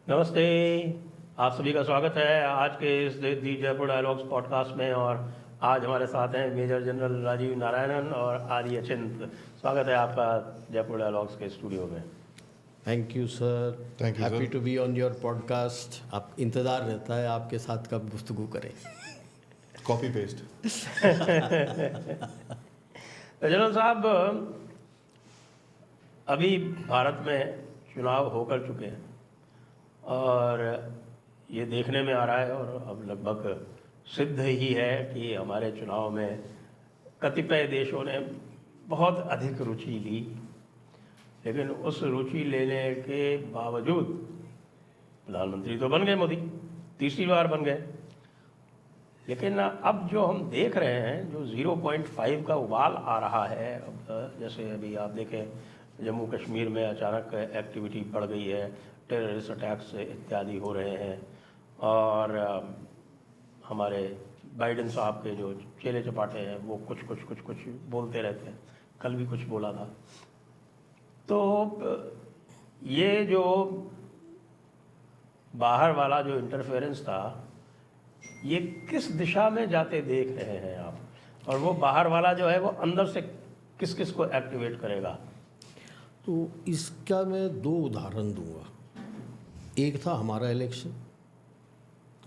नमस्ते। आप सभी का स्वागत है आज के इस दी जयपुर डायलॉग्स पॉडकास्ट में। और आज हमारे साथ हैं मेजर जनरल राजीव नारायणन और आर्य चिंत। स्वागत है आपका जयपुर डायलॉग्स के स्टूडियो में। Thank you sir. Thank you, happy sir. To be on your podcast. आप इंतज़ार रहता है आपके साथ कब गुफ्तगू करें। Copy paste. तो जनरल साहब, अभी भारत में चुनाव होकर चुके हैं और ये देखने में आ रहा है और अब लगभग सिद्ध ही है कि हमारे चुनाव में कतिपय देशों ने बहुत अधिक रुचि ली, लेकिन उस रुचि लेने के बावजूद प्रधानमंत्री तो बन गए मोदी, तीसरी बार बन गए। लेकिन अब जो हम देख रहे हैं, जो 0.5 का उबाल आ रहा है, अब जैसे अभी आप देखें जम्मू कश्मीर में अचानक एक्टिविटी बढ़ गई है, टेररिस्ट अटैक्स इत्यादि हो रहे हैं और हमारे बाइडेन साहब के जो चेले चपाटे हैं वो कुछ बोलते रहते हैं। कल भी कुछ बोला था। तो ये जो बाहर वाला जो इंटरफेरेंस था, ये किस दिशा में जाते देख रहे हैं आप? और वो बाहर वाला जो है वो अंदर से किस किस को एक्टिवेट करेगा? तो इसका मैं दो उदाहरण दूंगा। एक था हमारा इलेक्शन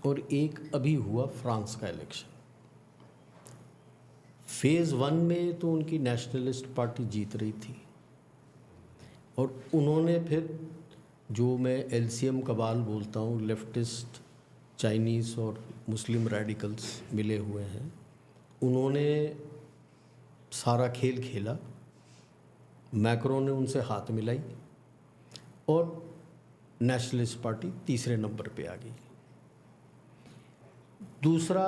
और एक अभी हुआ फ्रांस का इलेक्शन। फेज़ 1 में तो उनकी नेशनलिस्ट पार्टी जीत रही थी और उन्होंने फिर, जो मैं एलसीएम कबाल बोलता हूँ, लेफ्टिस्ट चाइनीज़ और मुस्लिम रेडिकल्स मिले हुए हैं, उन्होंने सारा खेल खेला। मैक्रो ने उनसे हाथ मिलाई और नेशनलिस्ट पार्टी तीसरे नंबर पे आ गई। दूसरा,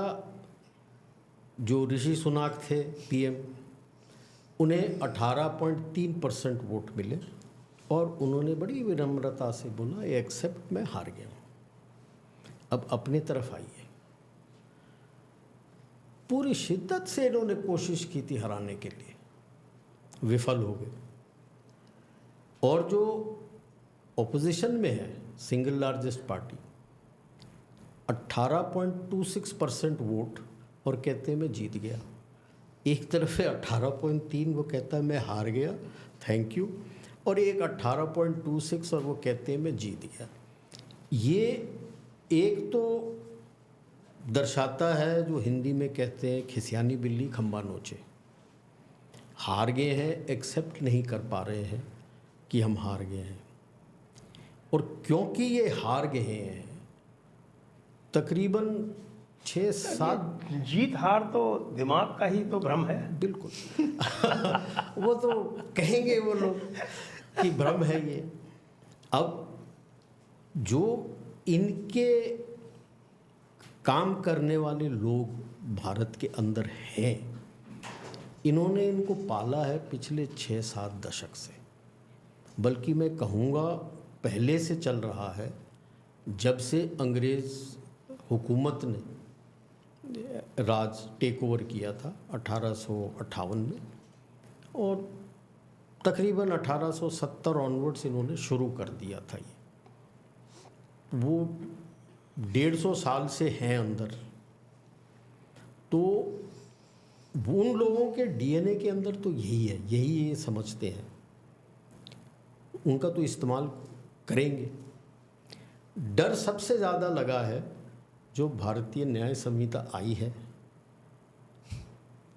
जो ऋषि सुनाक थे पीएम, उन्हें 18.3% वोट मिले और उन्होंने बड़ी विनम्रता से बोला, एक्सेप्ट मैं हार गया हूँ, अब अपने तरफ आइए। पूरी शिद्दत से इन्होंने कोशिश की थी हराने के लिए, विफल हो गए। और जो ऑपोजिशन में है, सिंगल लार्जेस्ट पार्टी, 18.26% वोट और कहते हैं मैं जीत गया। एक तरफ है 18.3, वो कहता है मैं हार गया, थैंक यू, और एक 18.26 और वो कहते हैं मैं जीत गया। ये एक तो दर्शाता है, जो हिंदी में कहते हैं खिसियानी बिल्ली खंबा नोचे। हार गए हैं, एक्सेप्ट नहीं कर पा रहे हैं कि हम हार गए हैं। और क्योंकि ये हार गए हैं, तकरीबन 6-7 जीत हार तो दिमाग का ही तो भ्रम है। बिल्कुल। वो तो कहेंगे वो लोग कि भ्रम है ये। अब जो इनके काम करने वाले लोग भारत के अंदर हैं, इन्होंने इनको पाला है पिछले 6-7 दशक से, बल्कि मैं कहूँगा पहले से चल रहा है, जब से अंग्रेज़ हुकूमत ने राज टेक ओवर किया था 1858 में, और तकरीबन 1870 ऑनवर्ड्स इन्होंने शुरू कर दिया था। ये वो 150 साल से हैं अंदर। तो उन लोगों के डीएनए के अंदर तो यही है, यही ये समझते हैं, उनका तो इस्तेमाल करेंगे। डर सबसे ज़्यादा लगा है जो भारतीय न्याय संहिता आई है,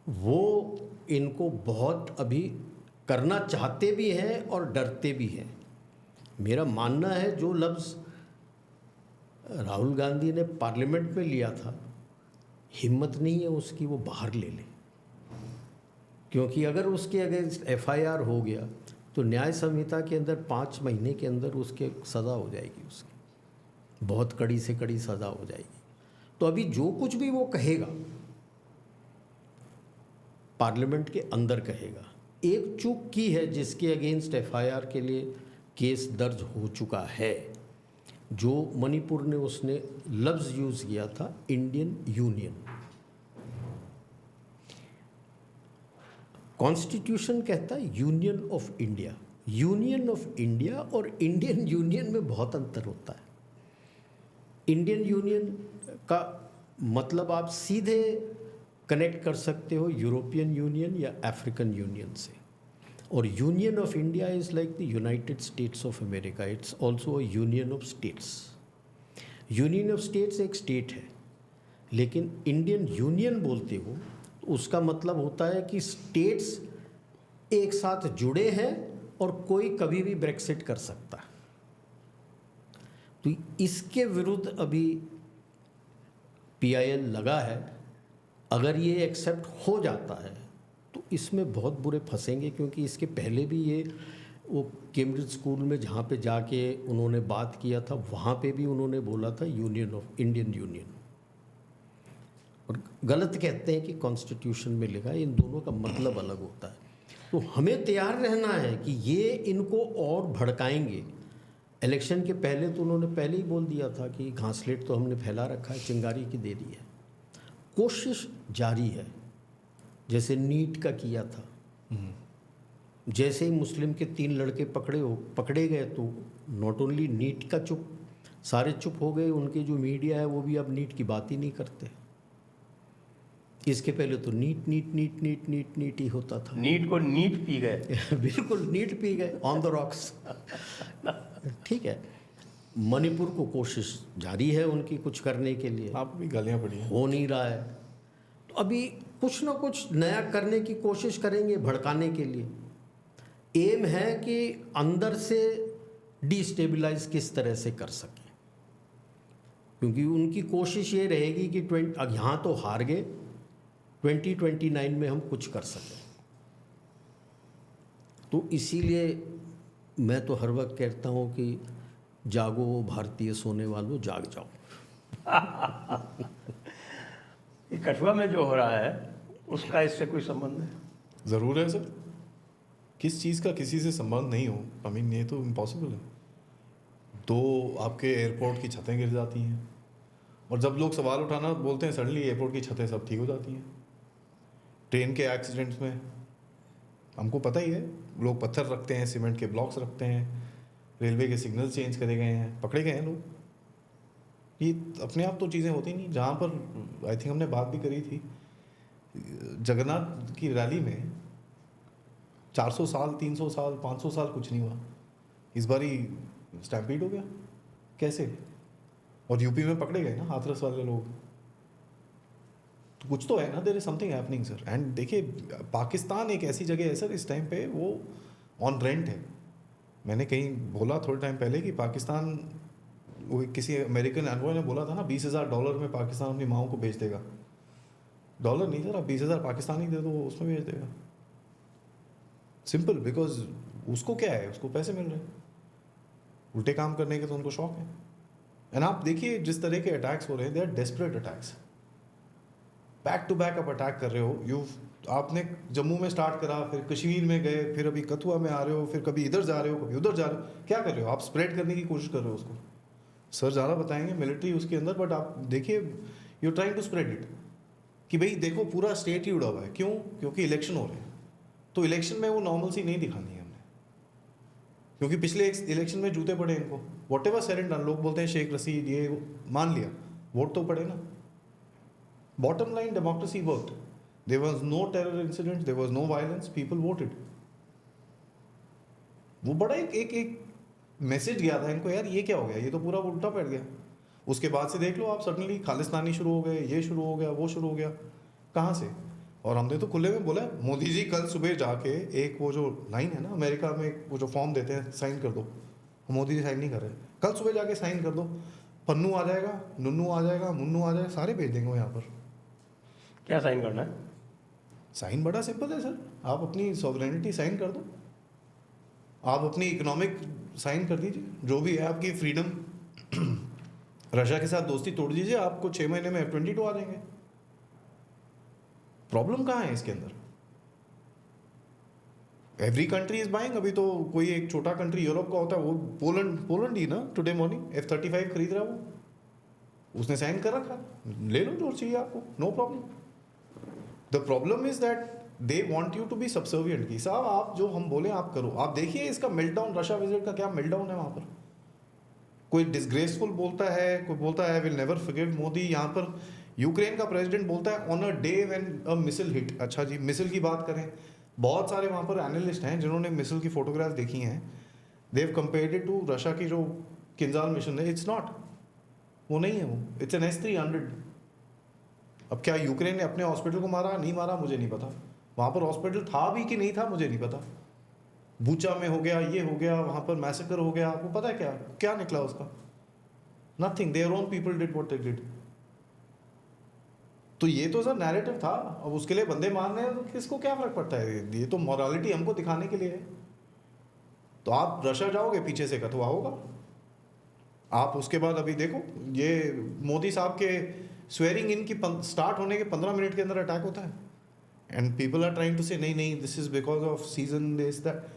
वो इनको बहुत अभी करना चाहते भी हैं और डरते भी हैं। मेरा मानना है जो लफ्ज़ राहुल गांधी ने पार्लियामेंट में लिया था, हिम्मत नहीं है उसकी वो बाहर ले ले, क्योंकि अगर उसके अगेंस्ट एफआईआर हो गया तो न्याय संहिता के अंदर 5 महीने के अंदर उसके सज़ा हो जाएगी, उसकी बहुत कड़ी से कड़ी सज़ा हो जाएगी। तो अभी जो कुछ भी वो कहेगा पार्लियामेंट के अंदर कहेगा। एक चूक की है जिसके अगेंस्ट एफआईआर के लिए केस दर्ज हो चुका है, जो मणिपुर ने उसने लफ्ज़ यूज़ किया था इंडियन यूनियन। कॉन्स्टिट्यूशन कहता है union of India. Union of India और इंडियन यूनियन में बहुत अंतर होता है। इंडियन यूनियन का मतलब आप सीधे कनेक्ट कर सकते हो यूरोपियन यूनियन या अफ्रीकन यूनियन से। और union of India is like the United states of America, it's also a union of states. Union of states एक स्टेट है, लेकिन इंडियन यूनियन बोलते हो तो उसका मतलब होता है कि स्टेट्स एक साथ जुड़े हैं और कोई कभी भी ब्रेक्सिट कर सकता है। तो इसके विरुद्ध अभी PIL लगा है। अगर ये एक्सेप्ट हो जाता है तो इसमें बहुत बुरे फंसेंगे, क्योंकि इसके पहले भी ये वो कैम्ब्रिज स्कूल में जहाँ पे जाके उन्होंने बात किया था, वहाँ पे भी उन्होंने बोला था यूनियन ऑफ इंडियन यूनियन, और गलत कहते हैं कि कॉन्स्टिट्यूशन में लिखा है। इन दोनों का मतलब अलग होता है। तो हमें तैयार रहना है कि ये इनको और भड़काएंगे। इलेक्शन के पहले तो उन्होंने पहले ही बोल दिया था कि घासलेट तो हमने फैला रखा है, चिंगारी की दे दी है। कोशिश जारी है, जैसे नीट का किया था। जैसे ही मुस्लिम के 3 लड़के पकड़े गए तो नॉट ओनली नीट का सारे चुप हो गए, उनके जो मीडिया है वो भी अब नीट की बात ही नहीं करते। इसके पहले तो neat neat neat neat neat neat ही होता था। नीट को नीट पी गए। बिल्कुल नीट पी गए, ऑन द रॉक्स। ठीक है, मणिपुर को कोशिश जारी है उनकी कुछ करने के लिए, आप भी गालियाँ पड़ी हैं। हो नहीं रहा है। तो अभी कुछ ना कुछ नया करने की कोशिश करेंगे भड़काने के लिए। एम है कि अंदर से डिस्टेबलाइज किस तरह से कर सके, क्योंकि उनकी कोशिश ये रहेगी कि अब यहाँ तो हार गए, 2029 में हम कुछ कर सकें। तो इसीलिए मैं तो हर वक्त कहता हूँ कि जागो भारतीय सोने वालों, जाग जाओ। ये कठुआ में जो हो रहा है उसका इससे कोई संबंध है? ज़रूर है सर। किस चीज़ का किसी से संबंध नहीं हो, आई मीन ये तो इम्पॉसिबल है। तो आपके एयरपोर्ट की छतें गिर जाती हैं, और जब लोग सवाल उठाना बोलते हैं सडनली एयरपोर्ट की छतें सब ठीक हो जाती हैं। ट्रेन के एक्सीडेंट्स में हमको पता ही है, लोग पत्थर रखते हैं, सीमेंट के ब्लॉक्स रखते हैं, रेलवे के सिग्नल चेंज करे गए हैं, पकड़े गए हैं लोग। ये अपने आप तो चीज़ें होती नहीं। जहाँ पर आई थिंक हमने बात भी करी थी, जगन्नाथ की रैली में 400 साल 300 साल 500 साल कुछ नहीं हुआ, इस बार ही स्टैम्पीड हो गया। कैसे? और यूपी में पकड़े गए ना हाथरस वाले लोग। तो कुछ तो है ना, there is something happening sir. And देखिए, पाकिस्तान एक ऐसी जगह है सर, इस टाइम पे वो ऑन रेंट है। मैंने कहीं बोला थोड़े टाइम पहले कि पाकिस्तान, वो किसी अमेरिकन एनवॉय ने बोला था ना, $20,000 में पाकिस्तान अपनी माओ को भेज देगा। डॉलर नहीं सर, आप 20,000 पाकिस्तानी दे दो, वो उसमें भेज देगा। सिंपल, बिकॉज उसको क्या है, उसको पैसे मिल रहे हैं, उल्टे काम करने के तो उनको शौक है। एंड आप देखिए जिस तरह के अटैक्स हो रहे हैं, they are desperate attacks. Back to back आप अटैक कर रहे हो। आपने जम्मू में स्टार्ट करा, फिर कश्मीर में गए, फिर अभी कथुआ में आ रहे हो, फिर कभी इधर जा रहे हो, कभी उधर जा रहे हो। क्या कर रहे हो आप? स्प्रेड करने की कोशिश कर रहे हो उसको। सर ज़्यादा बताएंगे मिलिट्री उसके अंदर, बट आप देखिए you trying to spread it कि भाई देखो पूरा स्टेट ही उड़ा हुआ है। क्यों? क्योंकि इलेक्शन हो रहे हैं। तो इलेक्शन में वो नॉर्मलसी नहीं दिखानी है हमने, क्योंकि पिछले इलेक्शन में जूते पड़े इनको। What ever said and done, लोग बोलते हैं शेख रशीद ये मान लिया, वोट तो पड़े ना। Bottom line, democracy worked. There was no terror incident, there was no violence, people voted. वो बड़ा एक मैसेज गया था इनको, यार ये क्या हो गया, ये तो पूरा उल्टा पड़ गया। उसके बाद से देख लो आप, सडनली खालिस्तानी शुरू हो गए, ये शुरू हो गया, वो शुरू हो गया। कहाँ से? और हमने तो खुले में बोला, मोदी जी कल सुबह जाके एक वो जो लाइन है ना अमेरिका में, वो जो फॉर्म देते हैं साइन कर दो, मोदी जी साइन नहीं कर रहे, कल सुबह जाके साइन कर दो। पन्नू आ जाएगा, नुन्नू आ जाएगा, मुन्नू आ जाएगा, सारे भेज देंगे यहाँ पर। क्या साइन करना है? साइन बड़ा सिंपल है सर, आप अपनी सॉवरेनिटी साइन कर दो, आप अपनी इकोनॉमिक साइन कर दीजिए, जो भी है आपकी फ्रीडम। रशिया के साथ दोस्ती तोड़ दीजिए, आपको 6 महीने में F-22 आ जाएंगे। प्रॉब्लम कहाँ है इसके अंदर? Every country is buying. अभी तो कोई एक छोटा कंट्री यूरोप का होता है, वो पोलैंड ही ना, टुडे मॉर्निंग F-35 खरीद रहा है वो, उसने साइन कर रखा, ले लो जो चाहिए आपको, no problem. The problem is that they want you to be subservient की साहब, आप जो हम बोले आप करो। आप देखिए इसका मेल्टडाउन, रशिया विजिट का क्या मेल्टडाउन है वहाँ पर। कोई डिसग्रेसफुल बोलता है, कोई बोलता है विल नेवर फॉरगिव मोदी। यहाँ पर यूक्रेन का प्रेसिडेंट बोलता है on a day when a missile hit. अच्छा जी, मिसाइल की बात करें, बहुत सारे वहाँ पर एनालिस्ट हैं जिन्होंने मिसाइल की फोटोग्राफ देखी हैं, देव कंपेयर्ड इट टू रशिया की जो किंजाल मिशन है। इट्स नॉट, वो नहीं है, वो इट्स एन S-300। अब क्या यूक्रेन ने अपने हॉस्पिटल को मारा, नहीं मारा, मुझे नहीं पता। वहाँ पर हॉस्पिटल था भी कि नहीं था, मुझे नहीं पता। बूचा में हो गया, ये हो गया, वहाँ पर मैसेकर हो गया, आपको पता है क्या क्या निकला उसका? Nothing, their own people did what they did. तो ये तो सर नैरेटिव था। अब उसके लिए बंदे मारने हैं, तो किसको क्या फर्क पड़ता है? ये तो मॉरलिटी हमको दिखाने के लिए है। तो आप रशिया जाओगे, पीछे से कथवा होगा। आप उसके बाद अभी देखो, ये मोदी साहब के स्वेरिंग इन की स्टार्ट होने के 15 मिनट के अंदर अटैक होता है। And people are trying to say नहीं नहीं, this is because of season this that.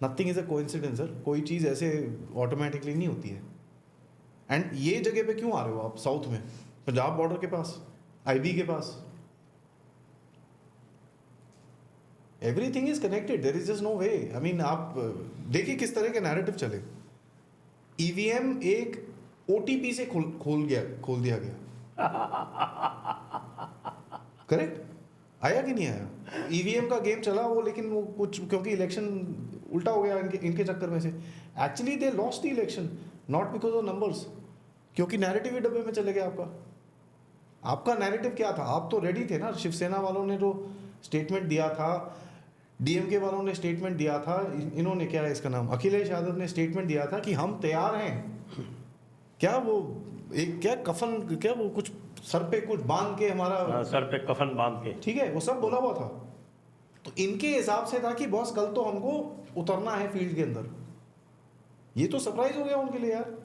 Nothing is a coincidence sir, कोई चीज़ ऐसे ऑटोमेटिकली नहीं होती है। एंड ये जगह पे क्यों आ रहे हो आप, साउथ में, पंजाब बॉर्डर के पास, IB के पास? Everything is connected, there is just no way. I mean, आप देखिए किस तरह के नैरेटिव चले। EVM एक OTP से खोल दिया गया। करेक्ट, आया कि नहीं आया? EVM का गेम चला वो, लेकिन वो कुछ क्योंकि इलेक्शन उल्टा हो गया इनके चक्कर में से। Actually they lost the election not because of numbers, क्योंकि नैरेटिव ही डब्बे में चले गया आपका। आपका नैरेटिव क्या था? आप तो रेडी थे ना। शिवसेना वालों ने जो स्टेटमेंट दिया था, DMK वालों ने स्टेटमेंट दिया था, इन्होंने क्या है इसका नाम, अखिलेश यादव ने स्टेटमेंट दिया था कि हम तैयार हैं। क्या वो एक क्या कफन, क्या वो कुछ सर पे कुछ बांध के हमारा, सर पे कफन बांध के, ठीक है, वो सब बोला हुआ था। तो इनके हिसाब से था कि बॉस कल तो हमको उतरना है फील्ड के अंदर। ये तो सरप्राइज हो गया उनके लिए यार।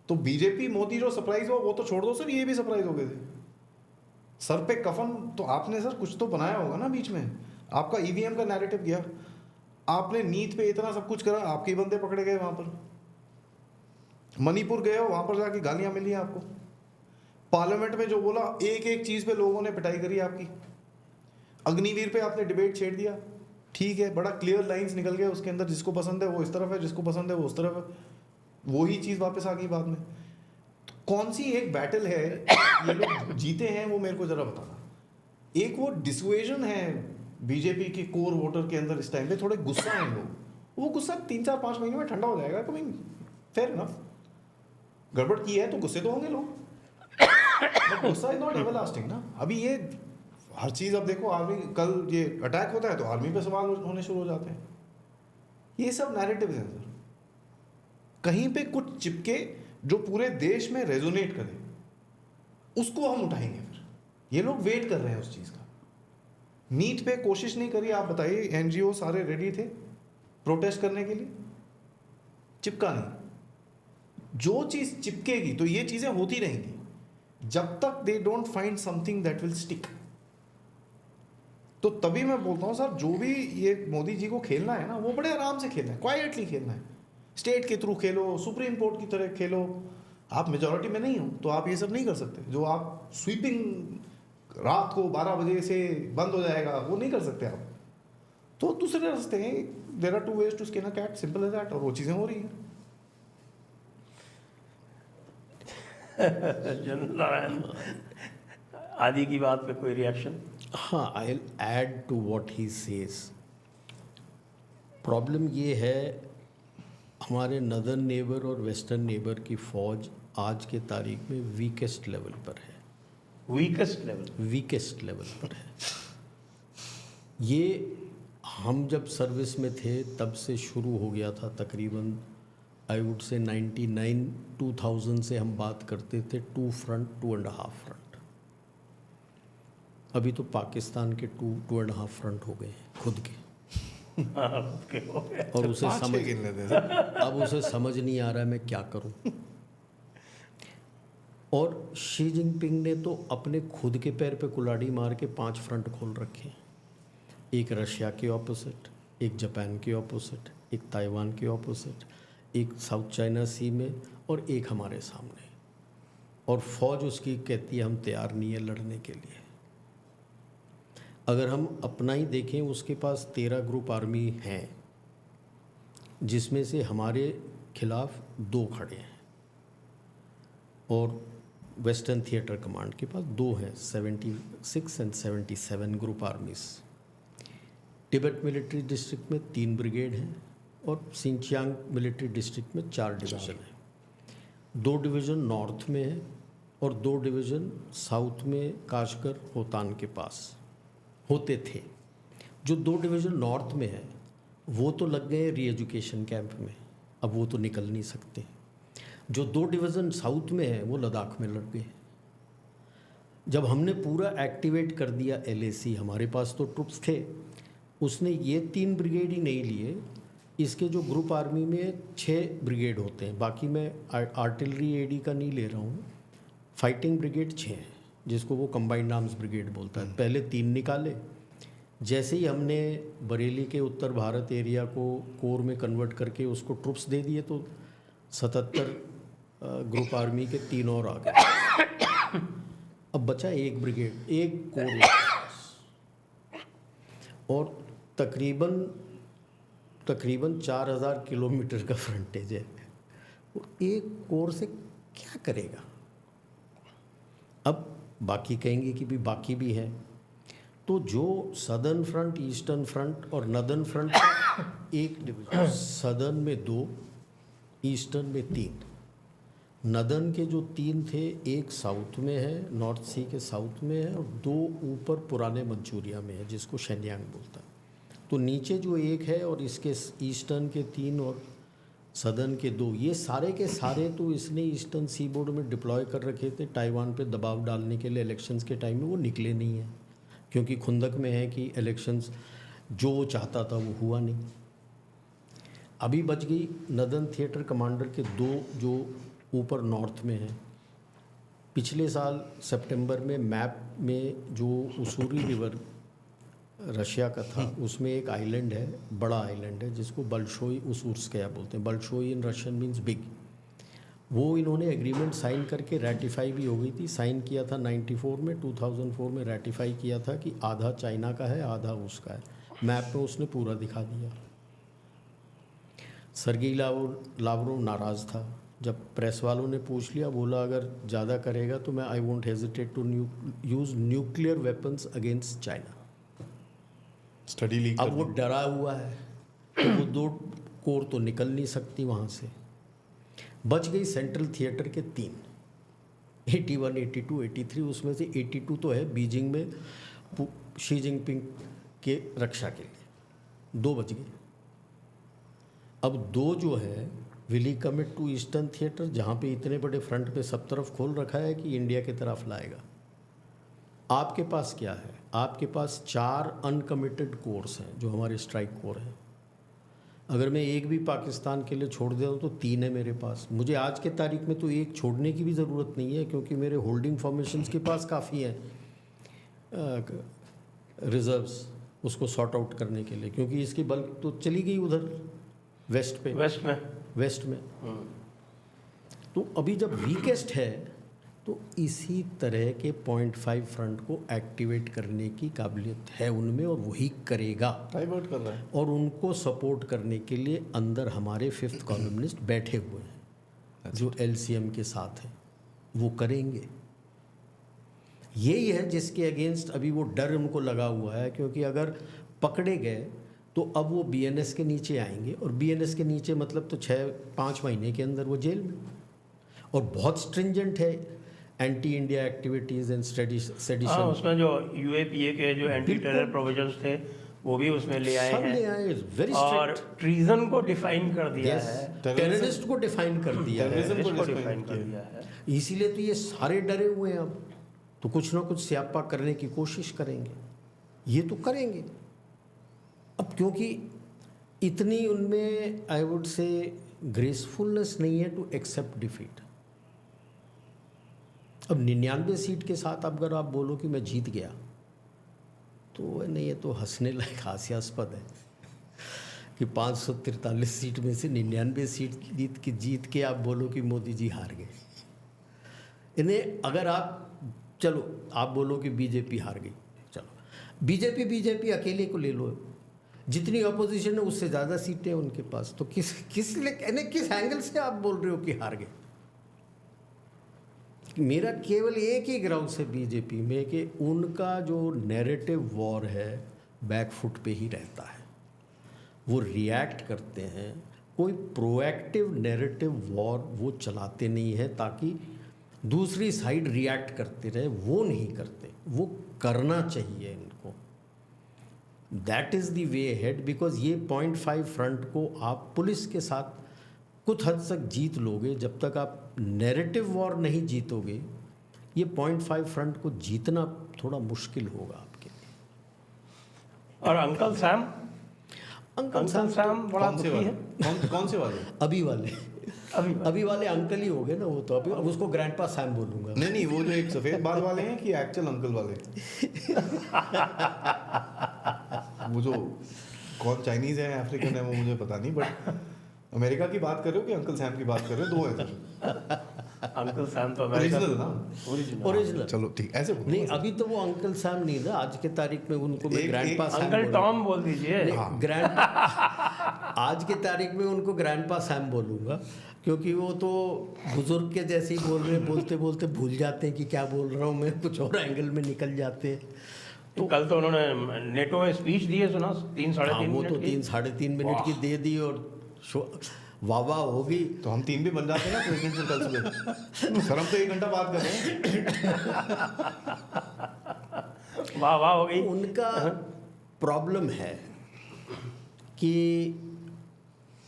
तो बीजेपी मोदी जो सरप्राइज हुआ वो तो छोड़ दो सर, ये भी सरप्राइज हो गए थे। सर पे कफन, तो आपने सर कुछ तो बनाया होगा ना बीच में। आपका EVM का नैरेटिव गया, आपने नीट पे इतना सब कुछ करा, आपके ही बंदे पकड़े गए वहां पर। मणिपुर गए हो, वहां पर जाके गालियां मिली आपको। पार्लियामेंट में जो बोला, एक एक चीज पे लोगों ने पिटाई करी आपकी। अग्निवीर पे आपने डिबेट छेड़ दिया, ठीक है, बड़ा क्लियर लाइंस निकल गए उसके अंदर, जिसको पसंद है वो इस तरफ है, जिसको पसंद है वो उस तरफ है। वही चीज वापस आ गई बाद में। तो कौन सी एक बैटल है ये लोग जीते हैं, वो मेरे को जरा बताना। एक वो डिसुएजन है बीजेपी के कोर वोटर के अंदर इस टाइम पे, थोड़े गुस्सा है लोग। वो गुस्सा 3-4-5 महीने में ठंडा हो जाएगा। तो फेयर इनफ, गड़बड़ की है तो गुस्से तो होंगे लोग, बट गुस्सा इज नॉट एवरलास्टिंग ना। अभी ये हर चीज, अब देखो आर्मी, कल ये अटैक होता है तो आर्मी पे सवाल होने शुरू हो जाते हैं। ये सब नैरेटिव्स हैं सर। कहीं पे कुछ चिपके जो पूरे देश में रेजोनेट करे, उसको हम उठाएंगे। फिर ये लोग वेट कर रहे हैं उस चीज का। नीट पे कोशिश नहीं करी, आप बताइए, NGO सारे रेडी थे प्रोटेस्ट करने के लिए, चिपका नहीं। जो चीज चिपकेगी तो ये चीजें होती रहेंगी जब तक they don't find something that will stick. तो तभी मैं बोलता हूं सर, जो भी ये मोदी जी को खेलना है ना, वो बड़े आराम से खेलना है, क्वाइटली खेलना है। स्टेट के थ्रू खेलो, सुप्रीम कोर्ट की तरह खेलो। आप मेजॉरिटी में नहीं हो तो आप ये सब नहीं कर सकते। जो आप स्वीपिंग रात को 12 बजे से बंद हो जाएगा, वो नहीं कर सकते आप। तो दूसरे रास्ते हैं, there are 2 ways to skin a cat, simple as that. और वो चीज़ें हो रही हैं। जनरल नारायण, आदि की बात पे कोई रिएक्शन? हाँ, I will add to what he says. Problem ये है, हमारे नदर्न नेबर और वेस्टर्न नेबर की फ़ौज आज के तारीख में वीकेस्ट लेवल पर है। Weakest level? वीकेस्ट लेवल पर है। ये हम जब सर्विस में थे तब से शुरू हो गया था। तकरीबन आई वुड से 99-2000 से हम बात करते थे 2 फ्रंट 2.5 फ्रंट। अभी तो पाकिस्तान के 2.5 फ्रंट हो गए हैं खुद के। और उसे अब उसे समझ नहीं आ रहा है मैं क्या करूं। और शी जिनपिंग ने तो अपने खुद के पैर पे कुल्हाड़ी मार के 5 फ्रंट खोल रखे हैं। एक रशिया के ऑपोजिट, एक जापान के ऑपोजिट, एक ताइवान के ऑपोजिट, एक साउथ चाइना सी में, और एक हमारे सामने। और फौज उसकी कहती है हम तैयार नहीं है लड़ने के लिए। अगर हम अपना ही देखें, उसके पास 13 ग्रुप आर्मी हैं, जिसमें से हमारे खिलाफ 2 खड़े हैं और वेस्टर्न थिएटर कमांड के पास 2 हैं, 76 and 77 group आर्मीज। Tibet military district में 3 ब्रिगेड हैं और सिंचियांग मिलिट्री डिस्ट्रिक्ट में 4 डिवीज़न हैं। 2 डिवीज़न नॉर्थ में है और 2 डिवीज़न साउथ में काशगर होतान के पास होते थे। जो 2 डिवीज़न नॉर्थ में है वो तो लग गए री एजुकेशन कैंप में, अब वो तो निकल नहीं सकते। जो 2 डिवीज़न साउथ में है वो लद्दाख में लड़ गए। जब हमने पूरा एक्टिवेट कर दिया LAC, हमारे पास तो ट्रुप्स थे, उसने ये 3 ब्रिगेड ही नहीं लिए। इसके जो ग्रुप आर्मी में 6 ब्रिगेड होते हैं, बाकी मैं आर्टिलरी AD का नहीं ले रहा हूँ। फाइटिंग ब्रिगेड 6 हैं जिसको वो कंबाइंड आर्म्स ब्रिगेड बोलता है। पहले 3 निकाले, जैसे ही हमने बरेली के उत्तर भारत एरिया को कोर में कन्वर्ट करके उसको ट्रुप्स दे दिए तो 77 ग्रुप आर्मी के 3 और आ गए। अब बचा 1 ब्रिगेड, 1 कोर और तकरीबन 4000 किलोमीटर का फ्रंटेज है। वो 1 कोर से क्या करेगा? अब बाकी कहेंगे कि भी बाकी भी है, तो जो सदर्न फ्रंट, ईस्टर्न फ्रंट और नदर्न फ्रंट 1 डिवीजन, सदर्न में 2, ईस्टर्न में 3। नदर्न के जो 3 थे, 1 साउथ में है, नॉर्थ सी के साउथ में है और 2 ऊपर पुराने मंचूरिया में है जिसको शेन्यांग बोलता है। तो नीचे जो 1 है और इसके ईस्टर्न के 3 और सदर्न के 2, ये सारे के सारे तो इसने ईस्टर्न सी बोर्ड में डिप्लॉय कर रखे थे ताइवान पे दबाव डालने के लिए। इलेक्शंस के टाइम में वो निकले नहीं हैं क्योंकि खुंदक में है कि इलेक्शंस जो चाहता था वो हुआ नहीं। अभी बच गई नदर्न थिएटर कमांडर के 2 जो ऊपर नॉर्थ में हैं। पिछले साल सितंबर में मैप में जो उसूरी रिवर रशिया का था, उसमें एक आइलैंड है, बड़ा आइलैंड है जिसको बल्शोई उसूर्स्कया बोलते हैं। बल्शोई इन रशियन मीन्स बिग। वो इन्होंने एग्रीमेंट साइन करके रेटिफाई भी हो गई थी। साइन किया था 94 में, 2004 में रेटिफाई किया था कि आधा चाइना का है आधा उसका है। मैप में उसने पूरा दिखा दिया। सर्गेई लावरोव नाराज़ था। जब प्रेस वालों ने पूछ लिया, बोला अगर ज़्यादा करेगा तो मैं I won't hesitate to use nuclear weapons against China. Study leak अब वो डरा हुआ है तो वो 2 कोर तो निकल नहीं सकती वहाँ से। बच गई सेंट्रल थिएटर के 3, 81, 82, 83। उसमें से 82 तो है बीजिंग में शी जिनपिंग के रक्षा के लिए, 2 बच गए। अब 2 जो है will he commit to eastern theatre, जहाँ पे इतने बड़े फ्रंट पे सब तरफ खोल रखा है, कि इंडिया की तरफ लाएगा? आपके पास क्या है? आपके पास 4 अनकमिटेड कोर्स हैं जो हमारे स्ट्राइक कोर हैं। अगर मैं एक भी पाकिस्तान के लिए छोड़ देता हूँ तो 3 है मेरे पास। मुझे आज के तारीख में तो एक छोड़ने की भी ज़रूरत नहीं है क्योंकि मेरे होल्डिंग फॉर्मेशंस के पास काफ़ी हैं रिजर्व्स उसको सॉर्ट आउट करने के लिए, क्योंकि इसकी बल्क तो चली गई उधर वेस्ट में। तो अभी जब वीकेस्ट है तो इसी तरह के 0.5 फ्रंट को एक्टिवेट करने की काबिलियत है उनमें और वही करेगा, डाइवर्ट कर रहा है। और उनको सपोर्ट करने के लिए अंदर हमारे 5th कॉलमनिस्ट बैठे हुए हैं जो LCM के साथ हैं, वो करेंगे। यही है जिसके अगेंस्ट अभी वो डर उनको लगा हुआ है, क्योंकि अगर पकड़े गए तो अब वो BNS के नीचे आएंगे, और BNS के नीचे मतलब तो 6-5 महीने के अंदर वो जेल में। और बहुत स्ट्रिंजेंट है anti India activities and sedition. उसमें जो UAPA के जो एंटी टेरर प्रोविजंस थे वो भी उसमें ले आए हैं, वेरी और ट्रीजन को डिफाइन कर दिया है, टेररिस्ट को डिफाइन कर दिया है, टेररिज्म को डिफाइन कर दिया है। इसीलिए तो ये सारे डरे हुए हैं। अब तो कुछ ना कुछ स्यापा करने की कोशिश करेंगे, ये तो करेंगे। अब क्योंकि इतनी उनमें आई वुड से ग्रेसफुलनेस नहीं है टू एक्सेप्ट डिफीट। अब 99 सीट के साथ अगर आप बोलो कि मैं जीत गया तो नहीं, ये तो हंसने लायक हास्यास्पद है कि 543 सीट में से 99 सीट जीत के आप बोलो कि मोदी जी हार गए। इन्हें अगर आप चलो आप बोलो कि बीजेपी हार गई, चलो बीजेपी अकेले को ले लो, जितनी अपोजिशन है उससे ज़्यादा सीटें हैं उनके पास, तो किस एंगल से आप बोल रहे हो कि हार गए? मेरा केवल एक ही ग्राउंड से बीजेपी में कि उनका जो नैरेटिव वॉर है बैकफुट पे ही रहता है, वो रिएक्ट करते हैं, कोई प्रोएक्टिव नैरेटिव वॉर वो चलाते नहीं है ताकि दूसरी साइड रिएक्ट करते रहे, वो नहीं करते, वो करना चाहिए इनको। That is the way head, because ये 0.5 फ्रंट को आप पुलिस के साथ कुछ हद तक जीत लोगे, जब तक आप नैरेटिव वॉर नहीं जीतोगे ये 0.5 फ्रंट को जीतना थोड़ा मुश्किल होगा आपके लिए। और अंकल सैम अंकल सैम बड़ा कौन से दुखी वाले? है। कौन से वाले? अभी वाले अंकल ही हो गए ना वो, तो अभी अब उसको ग्रैंडपा सैम बोलूँगा। नहीं, वो जो एक सफेद बाल वाले हैं कि एक्चुअल अंकल वाले? वो जो कौन चाइनीज है अफ्रीकन है वो मुझे पता नहीं, बट अमेरिका की बात कर रहे हो कि अंकल सैम की बात कर रहे हो? दो हैं सर। अंकल सैम तो अमेरिका ओरिजिनल ना? ओरिजिनल। चलो ठीक, ऐसे बोलो। नहीं, अभी तो वो अंकल सैम नहीं ना, आज के तारीख में उनको मैं ग्रैंडपा सैम अंकल बोलूंगा। टॉम बोल दीजिए। ग्रैंड आज के तारीख में उनको ग्रैंडपा सैम बोलूँगा, क्योंकि वो तो बुजुर्ग के जैसे ही बोल रहे, बोलते बोलते भूल जाते हैं कि क्या बोल रहा हूँ मैं, कुछ और एंगल में निकल जाते हैं। तो कल तो उन्होंने नेटो में स्पीच दी है, सुना 3-3.5 वो तो मिनट की। 3-3.5 मिनट की दे दी और वाह होगी। तो हम 3 भी बन जाते हैं ना प्रेसिडेंट से कल सुबह। सर हम तो 1 घंटा बात कर रहे हैं। वाह हो गई। उनका प्रॉब्लम है कि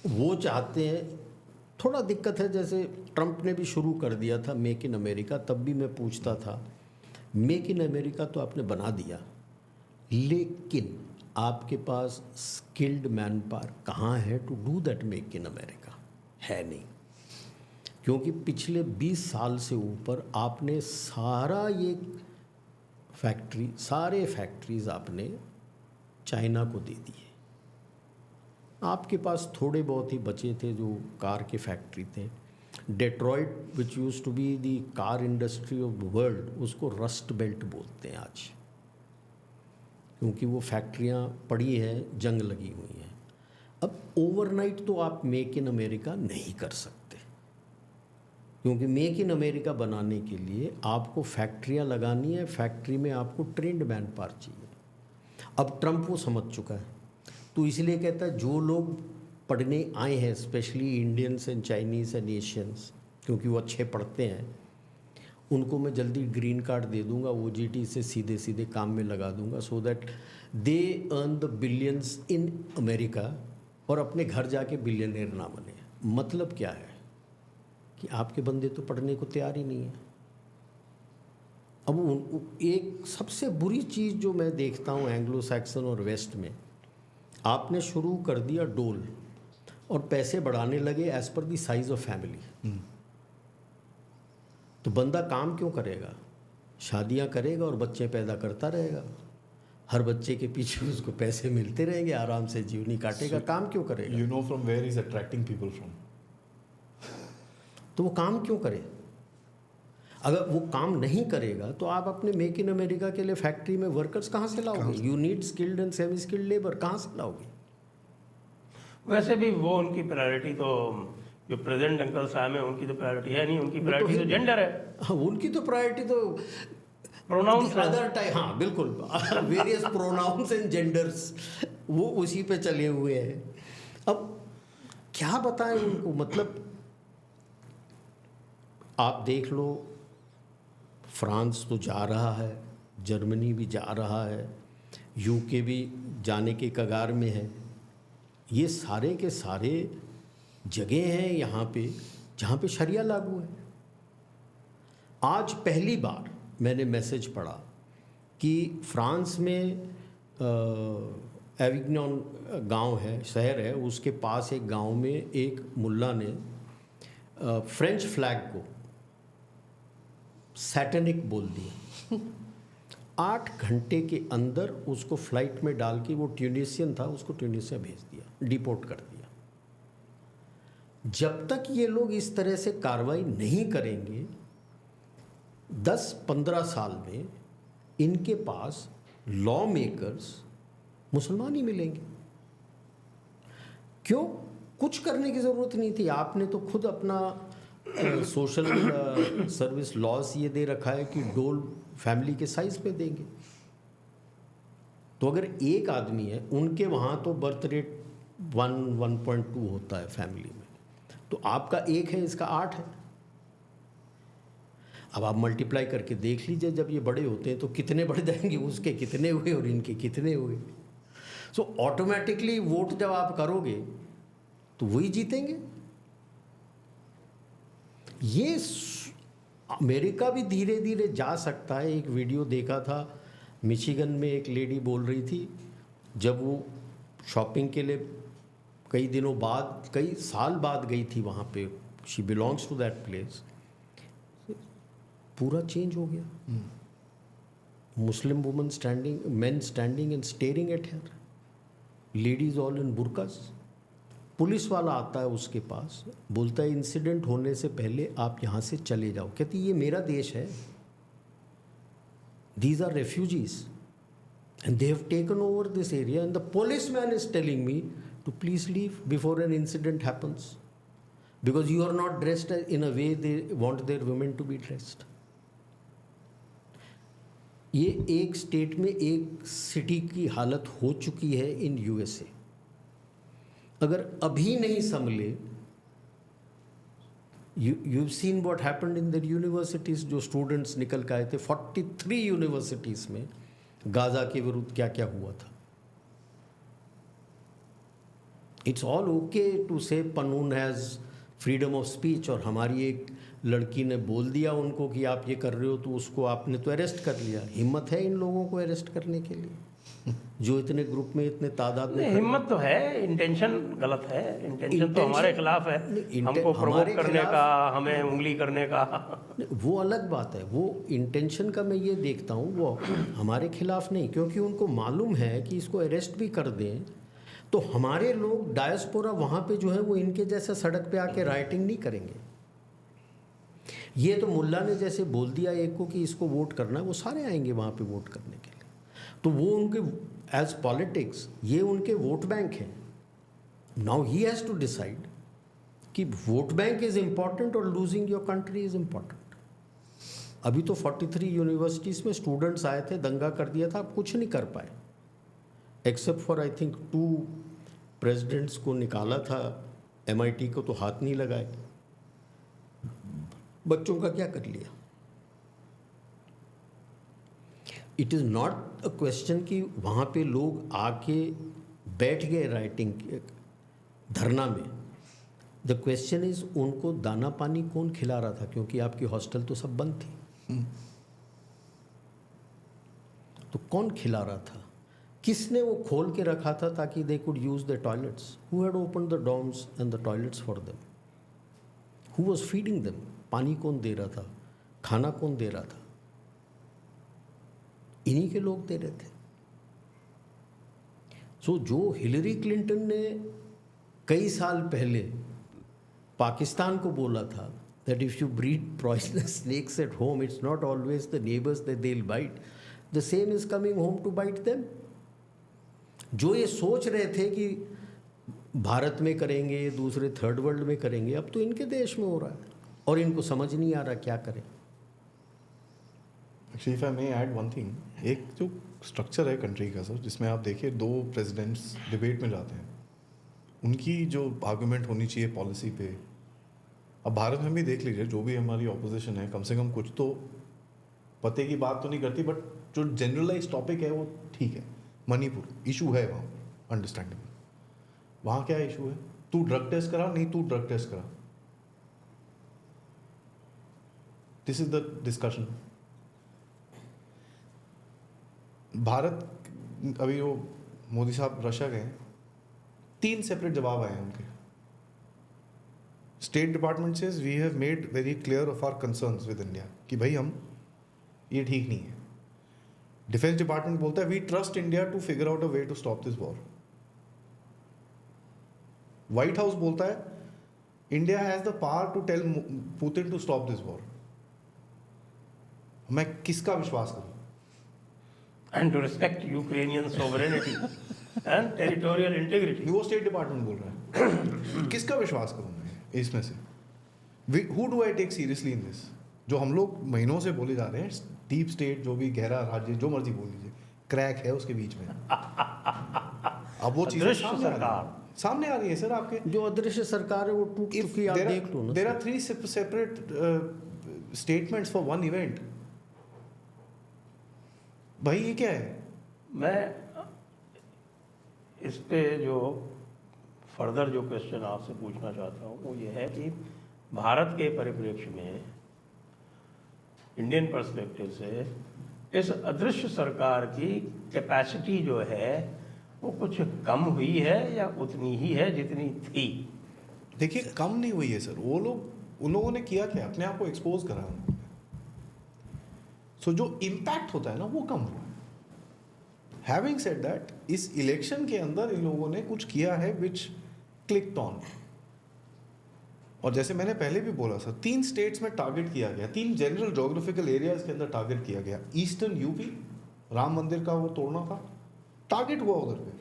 वो चाहते हैं, थोड़ा दिक्कत है, जैसे ट्रंप ने भी शुरू कर दिया था मेक इन अमेरिका, तब भी मैं पूछता था मेक इन अमेरिका तो आपने बना दिया, लेकिन आपके पास स्किल्ड मैन पावर कहाँ है to do that make in America? है नहीं, क्योंकि पिछले 20 साल से ऊपर आपने सारा ये सारे फैक्ट्रीज आपने चाइना को दे दिए। आपके पास थोड़े बहुत ही बचे थे जो कार के फैक्ट्री थे। Detroit which used to be the car industry of the world, उसको रस्ट बेल्ट बोलते हैं आज, क्योंकि वो फैक्ट्रियाँ पड़ी हैं, जंग लगी हुई हैं। अब ओवरनाइट तो आप मेक इन अमेरिका नहीं कर सकते, क्योंकि मेक इन अमेरिका बनाने के लिए आपको फैक्ट्रियाँ लगानी है, फैक्ट्री में आपको ट्रेंड मैन पावर चाहिए। अब ट्रंप वो समझ चुका है, तो इसलिए कहता है जो लोग पढ़ने आए हैं, specially Indians and Chinese and Asians, क्योंकि वो अच्छे पढ़ते हैं, उनको मैं जल्दी ग्रीन कार्ड दे दूंगा, OJT से सीधे सीधे काम में लगा दूंगा, so that they earn the billions in America और अपने घर जाके बिलियनर ना बने। मतलब क्या है कि आपके बंदे तो पढ़ने को तैयार ही नहीं है। अब एक सबसे बुरी चीज़ जो मैं देखता हूँ एंग्लो सैक्सन और वेस्ट में, आपने शुरू कर दिया डोल और पैसे बढ़ाने लगे as per the size of family. तो बंदा काम क्यों करेगा? शादियां करेगा और बच्चे पैदा करता रहेगा, हर बच्चे के पीछे उसको पैसे मिलते रहेंगे, आराम से जीवनी काटेगा। काम क्यों करेगा? You know from where he's attracting people from. तो वो काम क्यों करे? अगर वो काम नहीं करेगा तो आप अपने मेक इन अमेरिका के लिए फैक्ट्री में वर्कर्स कहाँ से लाओगे? You need skilled and semi skilled labour, कहाँ से लाओगे? वैसे भी वो उनकी प्रायोरिटी तो, जो प्रेसिडेंट अंकल साहब है उनकी तो प्रायोरिटी है नहीं, उनकी प्रायोरिटी तो जेंडर है। हाँ, उनकी तो प्रायोरिटी तो प्रोनाउंस अदर टाइप, हाँ बिल्कुल, वेरियस प्रोनाउंस एंड जेंडर्स, वो उसी पे चले हुए हैं। अब क्या बताएं उनको? मतलब आप देख लो, फ्रांस तो जा रहा है, जर्मनी भी जा रहा है, यूके भी जाने के कगार में है। ये सारे के सारे जगह हैं यहाँ पे जहाँ पे शरिया लागू है। आज पहली बार मैंने मैसेज पढ़ा कि फ्रांस में एविग्नॉन गांव है, शहर है, उसके पास एक गांव में एक मुल्ला ने फ्रेंच फ्लैग को सैटेनिक बोल दिया। 8 घंटे के अंदर उसको फ्लाइट में डाल के, वो ट्यूनिसियन था, उसको ट्यूनिसिया भेज दिया, डिपोर्ट कर दिया। जब तक ये लोग इस तरह से कार्रवाई नहीं करेंगे, 10-15 साल में इनके पास लॉ मेकर्स मुसलमान ही मिलेंगे। क्यों? कुछ करने की ज़रूरत नहीं थी। आपने तो खुद अपना सोशल सर्विस लॉस ये दे रखा है कि डोल फैमिली के साइज पे देंगे। तो अगर एक आदमी है, उनके वहाँ तो बर्थ रेट 1.2 होता है फैमिली में, तो आपका 1 है, इसका 8 है। अब आप मल्टीप्लाई करके देख लीजिए, जब ये बड़े होते हैं तो कितने बढ़ जाएंगे, उसके कितने हुए और इनके कितने हुए। सो ऑटोमेटिकली वोट जब आप करोगे तो वही जीतेंगे। ये अमेरिका भी धीरे धीरे जा सकता है। एक वीडियो देखा था, मिशिगन में एक लेडी बोल रही थी, जब वो शॉपिंग के लिए कई दिनों बाद, कई साल बाद गई थी वहाँ पे, she belongs to that place, पूरा चेंज हो गया। Muslim woman standing, men standing and staring at her, ladies all in burqas. Police वाला आता है उसके पास, बोलता है इंसिडेंट होने से पहले आप यहाँ से चले जाओ। कहती ये मेरा देश है, these are refugees and they have taken over this area and the policeman is telling me to please leave before an incident happens because you are not dressed in a way they want their women to be dressed. ये एक state में एक city की हालत हो चुकी है in USA. अगर अभी नहीं संभले, you've seen what happened in the universities, जो स्टूडेंट्स निकल के आए थे 43 यूनिवर्सिटीज़ में, गाज़ा के विरुद्ध क्या क्या हुआ था। इट्स ऑल ओके टू से Panun has freedom of speech, और हमारी एक लड़की ने बोल दिया उनको कि आप ये कर रहे हो, तो उसको आपने तो अरेस्ट कर लिया। हिम्मत है इन लोगों को अरेस्ट करने के लिए, जो इतने ग्रुप में, इतने तादाद में? हिम्मत तो है, इंटेंशन गलत है। इंटेंशन तो हमारे खिलाफ है, हमको प्रोवोक करने का, हमें उंगली करने का। वो अलग बात है। वो इंटेंशन का मैं ये देखता हूँ, वो हमारे खिलाफ नहीं, क्योंकि उनको मालूम है कि इसको अरेस्ट भी कर दें तो हमारे लोग डायस्पोरा वहाँ पे जो है वो इनके जैसा सड़क पे आके राइटिंग नहीं करेंगे। ये तो मुल्ला ने जैसे बोल दिया एक को कि इसको वोट करना है, वो सारे आएंगे वहाँ पे वोट करने के लिए। तो वो उनके एज पॉलिटिक्स, ये उनके वोट बैंक हैं। Now he has to decide कि वोट बैंक इज़ इम्पॉर्टेंट और losing your country is important. अभी तो 43 यूनिवर्सिटीज़ में स्टूडेंट्स आए थे, दंगा कर दिया था, आप कुछ नहीं कर पाए except for I think 2 presidents को निकाला था, MIT को तो हाथ नहीं लगाए। बच्चों का क्या कर लिया? It is not a question कि वहाँ पे लोग आके बैठ गए राइटिंग धरना में। द क्वेश्चन इज़ उनको दाना पानी कौन खिला रहा था, क्योंकि आपकी हॉस्टल तो सब बंद थी। तो कौन खिला रहा था? किसने वो खोल के रखा था ताकि they could use the toilets? Who had opened the dorms and the toilets for them? Who was feeding them? पानी कौन दे रहा था? खाना कौन दे रहा था? इन्हीं के लोग दे रहे थे। सो जो हिलरी क्लिंटन ने कई साल पहले पाकिस्तान को बोला था that if you breed poisonous snakes at home, it's not always the neighbors that they'll bite. The same is coming home to bite them. जो ये सोच रहे थे कि भारत में करेंगे, दूसरे थर्ड वर्ल्ड में करेंगे, अब तो इनके देश में हो रहा है और इनको समझ नहीं आ रहा क्या करें। Actually, if I may add one thing, एक जो स्ट्रक्चर है कंट्री का सर, जिसमें आप देखिए 2 प्रेसिडेंट्स डिबेट में जाते हैं, उनकी जो आर्गुमेंट होनी चाहिए पॉलिसी पे, अब भारत में भी देख लीजिए, जो भी हमारी ऑपोजिशन है, कम से कम कुछ तो पते की बात तो नहीं करती, बट जो जनरलाइज टॉपिक है वो ठीक है। मणिपुर इशू है वहाँ, अंडरस्टैंडेबल। वहाँ क्या इशू है? तू ड्रग टेस्ट करा, नहीं तू ड्रग टेस्ट करा। This is the discussion. Bharat, अभी वो मोदी साहब रशिया गए, 3 सेपरेट जवाब आए हैं उनके। State Department says we have made very clear of our concerns with India, कि भाई हम, ये ठीक नहीं है। डिफेंस डिपार्टमेंट बोलता है we trust India to figure out a way to stop this war. White House बोलता है India has the power to tell Putin to stop this war. मैं किसका विश्वास करूं? And to respect Ukrainian sovereignty. And territorial integrity. वो State Department बोल रहा है। किसका विश्वास करूँ मैं इसमें से? Who do I take seriously in this? जो हम लोग महीनों से बोले जा रहे हैं, डीप स्टेट, जो भी गहरा राज्य, जो मर्जी बोल लीजिए, क्रैक है उसके बीच में। अब वो चीजें सामने आ रही है सर आपके। जो अदृश्य सरकार है वो टूट चुकी, आप देख लो ना। There are 3 separate statements for one event. भाई ये क्या है? मैं इस पे जो फर्दर जो क्वेश्चन आपसे पूछना चाहता हूँ वो ये है कि भारत के परिप्रेक्ष्य में, इंडियन पर्सपेक्टिव से, इस अदृश्य सरकार की कैपेसिटी जो है वो कुछ कम हुई है या उतनी ही है जितनी थी? देखिए, कम नहीं हुई है सर। वो लोग, उन लोगों ने किया क्या? अपने आप को एक्सपोज करा। सो जो इम्पैक्ट होता है ना वो कम हुआ। हैविंग सेड दैट, इस इलेक्शन के अंदर इन लोगों ने कुछ किया है विच क्लिक्ड ऑन। और जैसे मैंने पहले भी बोला सर, 3 स्टेट्स में टारगेट किया गया, 3 जनरल ज्योग्राफिकल एरियाज के अंदर टारगेट किया गया। ईस्टर्न यूपी, राम मंदिर का वो तोड़ना था, टारगेट हुआ उधर पे।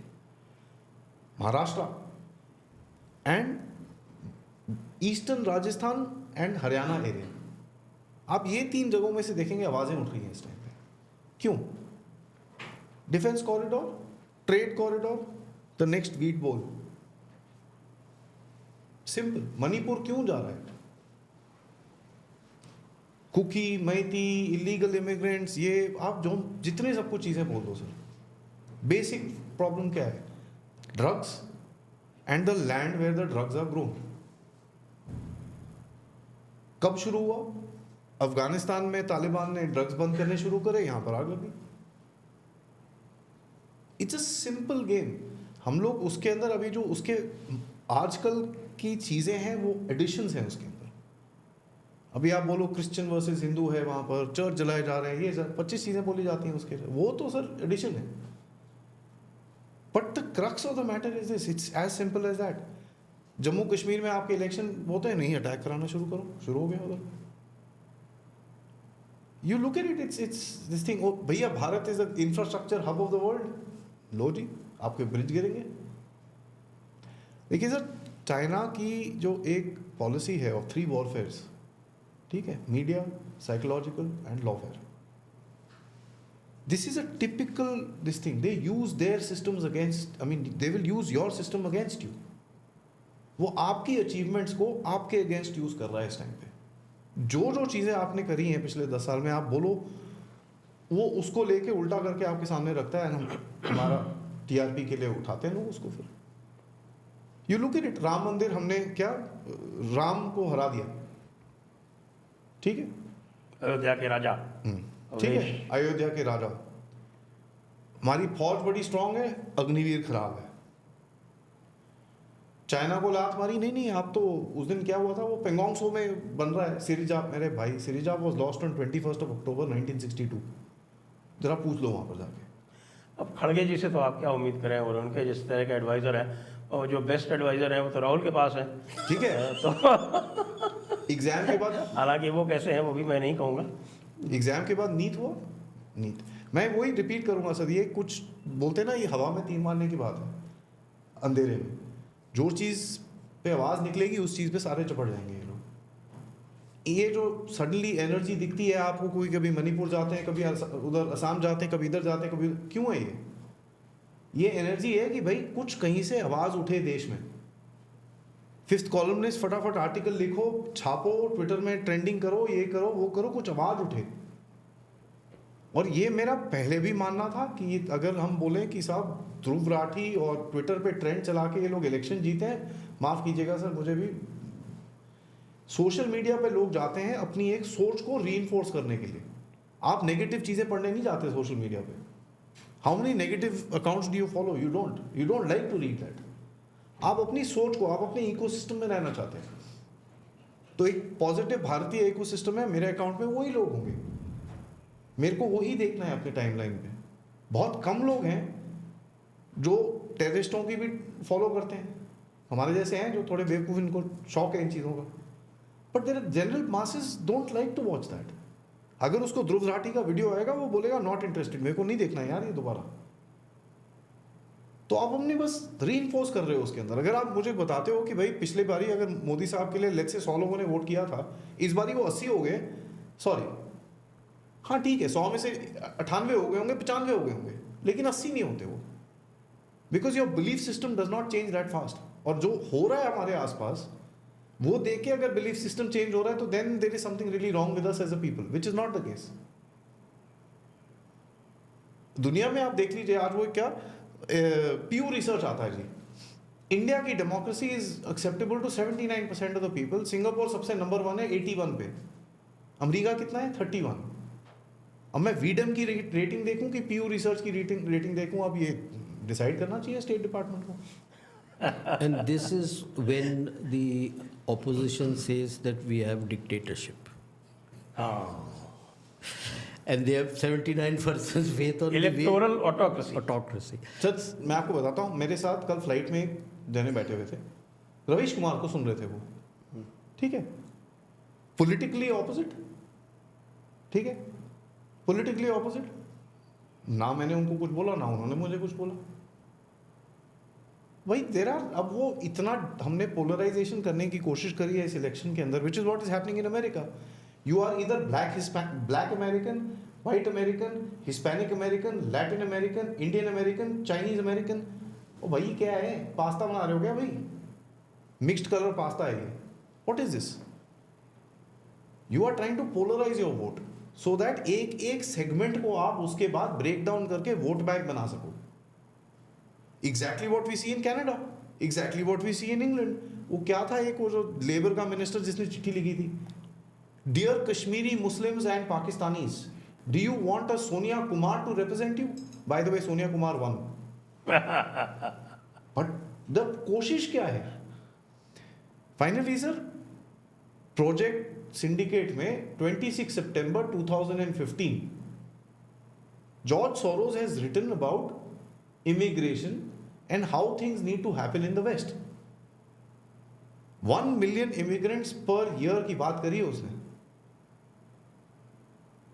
Maharashtra and eastern Rajasthan and Haryana area. आप ये 3 जगहों में से देखेंगे आवाजें उठ रही हैं इस टाइम पे। क्यों? Defence corridor, trade corridor, the next wheat बोल। सिंपल। मणिपुर क्यों जा रहा है? कुकी, मैती, इलीगल इमिग्रेंट्स, ये आप जो जितने सब कुछ चीजें बोल दो सर, बेसिक प्रॉब्लम क्या है? Drugs and the land where the drugs are grown. कब शुरू हुआ? अफगानिस्तान में तालिबान ने ड्रग्स बंद करने शुरू करे, यहां पर आग लगी। It's a simple game. हम लोग उसके अंदर अभी जो उसके आजकल की चीजें हैं वो एडिशंस हैं उसके अंदर। अभी आप बोलो क्रिश्चियन वर्सेस हिंदू है, वहां पर चर्च जलाए जा रहे हैं, ये 25 चीजें बोली जाती हैं उसके, वो तो सर एडिशन है। But the crux of the matter is this, it's as simple as that. Jammu Kashmir में आपके इलेक्शन होते हैं, नहीं अटैक कराना शुरू करो, शुरू हो गया उधर। You look at it, it's this thing. भैया Bharat is the infrastructure hub of the world. लो जी, आपके ब्रिज गिरेंगे। देखिए सर, चाइना की जो एक पॉलिसी है ऑफ 3 वॉरफेयर्स, ठीक है, media, psychological and Lawfare. This is a typical this thing. They use their systems against, I mean they will use your system against you. वो आपकी अचीवमेंट्स को आपके अगेंस्ट यूज कर रहा है इस टाइम पे। जो जो चीजें आपने करी हैं पिछले 10 साल में, आप बोलो, वो उसको लेके उल्टा करके आपके सामने रखता है। हम हमारा टीआरपी के लिए उठाते हैं लोग उसको। फिर you look at it, Ram मंदिर हमने क्या, राम को हरा दिया, ठीक है, अयोध्या के राजा, ठीक है, अयोध्या के राजा। हमारी फौज बड़ी स्ट्रांग है, अग्निवीर खराब है। चाइना को लात मारी, नहीं आप तो उस दिन क्या हुआ था, वो पेंगोंग सो में बन रहा है सिरिजाप। मेरे भाई, सिरिजाप वाज लॉस्ट ऑन 21 अक्टूबर 1962। जरा पूछ लो वहां पर जाके। अब खड़गे जी से तो आप क्या उम्मीद करें, और उनके जिस तरह के एडवाइज़र हैं, और जो बेस्ट एडवाइज़र हैं वो तो राहुल के पास है, ठीक है। तो एग्जाम के बाद, हालांकि वो कैसे हैं वो भी मैं नहीं कहूँगा। एग्जाम के बाद नीट हुआ। नीट, मैं वही रिपीट करूंगा सर, ये कुछ बोलते हैं ना, ये हवा में तीर मारने की बात है। अंधेरे में जो चीज़ पे आवाज़ निकलेगी उस चीज़ पे सारे चपट जाएंगे ये लोग। ये जो सडनली एनर्जी दिखती है आपको, कोई कभी मणिपुर जाते हैं, कभी उधर असम जाते हैं, कभी इधर जाते हैं, कभी, क्यों है ये एनर्जी है कि भाई कुछ कहीं से आवाज़ उठे देश में। 5th कॉलमनिस्ट फटाफट आर्टिकल लिखो, छापो, ट्विटर में ट्रेंडिंग करो, ये करो, वो करो, कुछ आवाज़ उठे। और ये मेरा पहले भी मानना था कि अगर हम बोलें कि साहब ध्रुव राठी और ट्विटर पे ट्रेंड चला के ये लोग इलेक्शन जीते हैं, माफ़ कीजिएगा सर, मुझे भी सोशल मीडिया पे लोग जाते हैं अपनी एक सोच को रीइंफोर्स करने के लिए। आप नेगेटिव चीज़ें पढ़ने नहीं जाते सोशल मीडिया पे। How many negative accounts do you follow? You don't like to read that. आप अपनी सोच को, आप अपने इकोसिस्टम में रहना चाहते हैं। तो एक पॉजिटिव भारतीय इकोसिस्टम है, मेरे अकाउंट में वही लोग होंगे, मेरे को वही देखना है अपने टाइमलाइन पे। बहुत कम लोग हैं जो टेररिस्टों की भी फॉलो करते हैं, हमारे जैसे हैं जो थोड़े बेवकूफ़, इनको शौक है इन चीज़ों का। But there general masses don't like to watch that. अगर उसको ध्रुव राठी का वीडियो आएगा, वो बोलेगा नॉट इंटरेस्टेड, मेरे को नहीं देखना यार ये दोबारा। तो आप अपने बस रीइंफोर्स कर रहे हो उसके अंदर। अगर आप मुझे बताते हो कि भाई पिछले बारी अगर मोदी साहब के लिए लेट्स से 100 लोगों ने वोट किया था, इस बारी वो 80 हो गए, सॉरी हाँ ठीक है 100 में से 98 हो गए होंगे, 95 हो गए होंगे, लेकिन 80 नहीं होते वो, because your belief system does not change that fast. और जो हो रहा है हमारे आसपास वो देख के अगर बिलीफ सिस्टम चेंज हो रहा है तो then there is something really wrong with us as a people, which is not the case. दुनिया में आप देख लीजिए आज वो क्या प्यू रिसर्च आता है जी, इंडिया की democracy is acceptable to 79% of the people. Singapore सबसे नंबर 1 है 81 पे, अमेरिका कितना है 31। अब मैं वीडम की रेटिंग देखूं कि पीयू रिसर्च की रेटिंग देखूं, अब ये डिसाइड करना चाहिए स्टेट डिपार्टमेंट को। And this is when the opposition says that we have dictatorship. And they have 79% faith on electoral autocracy. autocracy. सच मैं आपको बताता हूँ, मेरे साथ कल फ्लाइट में एक जने बैठे हुए थे, रवीश कुमार को सुन रहे थे वो, ठीक है, पॉलिटिकली ऑपोजिट, ठीक है, पॉलिटिकली ऑपोजिट, ना मैंने उनको कुछ बोला ना उन्होंने मुझे कुछ बोला। भाई देर आर, अब वो इतना हमने पोलराइजेशन करने की कोशिश करी है इस इलेक्शन के अंदर, which is what is happening in America. You are इधर black American, white American, Hispanic American, Latin American, Indian American, Chinese American. ओ भाई क्या है, पास्ता बना रहे हो क्या भाई? मिक्स्ड कलर पास्ता है ये, what is this? You are trying to polarise your vote so that एक एक सेगमेंट को आप उसके बाद ब्रेक डाउन करके वोट बैंक बना सको। Exactly what we see in Canada, exactly what we see in England. वो क्या था एक वो जो लेबर का मिनिस्टर जिसने चिट्ठी लिखी थी, dear Kashmiri Muslims and Pakistanis, do you want a Sonia Kumar to represent you? By the way Sonia Kumar won, but the कोशिश क्या है? फाइनली सर, प्रोजेक्ट सिंडिकेट में 26 सितंबर 2015 George Soros has written about immigration and how things need to happen in the West. 1 million immigrants per year की बात करी है उसने,